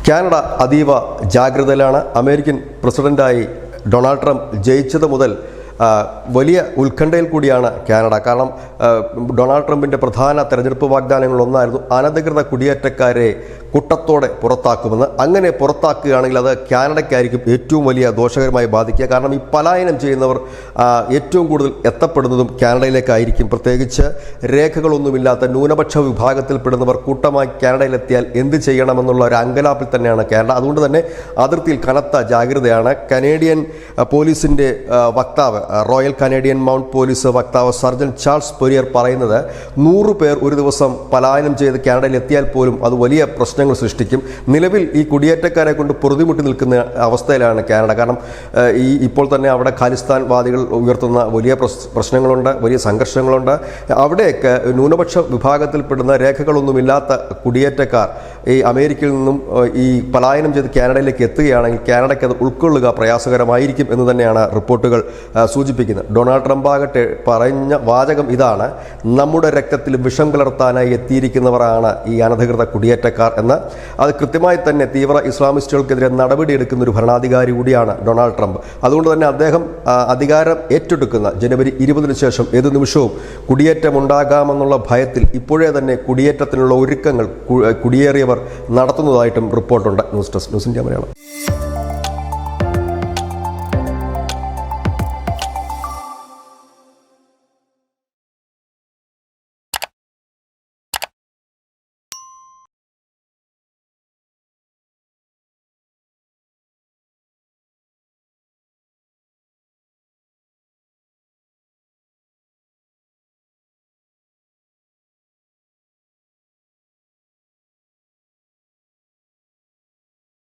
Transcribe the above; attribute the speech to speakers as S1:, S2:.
S1: Canada അതീവ ജാഗ്രതയിലാണ്. American പ്രസിഡന്റായി Donald Trump ജയിച്ചത് മുതൽ വലിയ ഉത്കണ്ഠയിൽ കൂടിയാണ് കാനഡ. കാരണം ഡൊണാൾഡ് ട്രംപിൻ്റെ പ്രധാന തെരഞ്ഞെടുപ്പ് വാഗ്ദാനങ്ങളൊന്നായിരുന്നു അനധികൃത കുടിയേറ്റക്കാരെ കൂട്ടത്തോടെ പുറത്താക്കുമെന്ന്. അങ്ങനെ പുറത്താക്കുകയാണെങ്കിൽ അത് കാനഡയ്ക്കായിരിക്കും ഏറ്റവും വലിയ ദോഷകരമായി ബാധിക്കുക. കാരണം ഈ പലായനം ചെയ്യുന്നവർ ഏറ്റവും കൂടുതൽ എത്തപ്പെടുന്നതും കാനഡയിലേക്കായിരിക്കും. പ്രത്യേകിച്ച് രേഖകളൊന്നുമില്ലാത്ത ന്യൂനപക്ഷ വിഭാഗത്തിൽപ്പെടുന്നവർ കൂട്ടമായി കാനഡയിലെത്തിയാൽ എന്ത് ചെയ്യണമെന്നുള്ള ഒരു അങ്കലാപ്പിൽ തന്നെയാണ് കാനഡ. അതുകൊണ്ട് തന്നെ അതിർത്തിയിൽ കനത്ത ജാഗ്രതയാണ്. കനേഡിയൻ പോലീസിൻ്റെ വക്താവ്, റോയൽ കനേഡിയൻ മൗണ്ട് പോലീസ് വക്താവ് സർജന്റ് ചാൾസ് പൊരിയർ പറയുന്നത് 100 പേർ ഒരു ദിവസം പലായനം ചെയ്ത് കാനഡയിൽ എത്തിയാൽ പോലും അത് വലിയ പ്രശ്നങ്ങൾ സൃഷ്ടിക്കും. നിലവിൽ ഈ കുടിയേറ്റക്കാരെ കൊണ്ട് പൊറുതിമുട്ടി നിൽക്കുന്ന അവസ്ഥയിലാണ് കാനഡ. കാരണം ഇപ്പോൾ തന്നെ അവിടെ ഖാലിസ്ഥാൻ വാദികൾ ഉയർത്തുന്ന വലിയ പ്രശ്നങ്ങളുണ്ട്, വലിയ സംഘർഷങ്ങളുണ്ട്. അവിടെയൊക്കെ ന്യൂനപക്ഷ വിഭാഗത്തിൽപ്പെടുന്ന രേഖകളൊന്നുമില്ലാത്ത കുടിയേറ്റക്കാർ ഈ അമേരിക്കയിൽ നിന്നും ഈ പലായനം ചെയ്ത് കാനഡയിലേക്ക് എത്തുകയാണെങ്കിൽ കാനഡയ്ക്ക് അത് ഉൾക്കൊള്ളുക പ്രയാസകരമായിരിക്കും എന്ന് തന്നെയാണ് റിപ്പോർട്ടുകൾ സൂചിപ്പിക്കുന്നത്. ഡൊണാൾഡ് ട്രംപ് ആകട്ടെ പറഞ്ഞ വാചകം ഇതാണ്: നമ്മുടെ രക്തത്തിൽ വിഷം കലർത്താനായി എത്തിയിരിക്കുന്നവരാണ് ഈ അനധികൃത കുടിയേറ്റക്കാർ എന്ന്. അത് കൃത്യമായി തന്നെ തീവ്ര ഇസ്ലാമിസ്റ്റുകൾക്കെതിരെ നടപടിയെടുക്കുന്ന ഒരു ഭരണാധികാരി കൂടിയാണ് ഡൊണാൾഡ് ട്രംപ്. അതുകൊണ്ട് തന്നെ അദ്ദേഹം അധികാരം ഏറ്റെടുക്കുന്ന ജനുവരി 20 ശേഷം ഏതു നിമിഷവും കുടിയേറ്റമുണ്ടാകാമെന്നുള്ള ഭയത്തിൽ ഇപ്പോഴേ തന്നെ കുടിയേറ്റത്തിനുള്ള ഒരുക്കങ്ങൾ കുടിയേറിയവർ നടത്തുന്നതായിട്ടും റിപ്പോർട്ടുണ്ട്. News desk, news India Malayalam.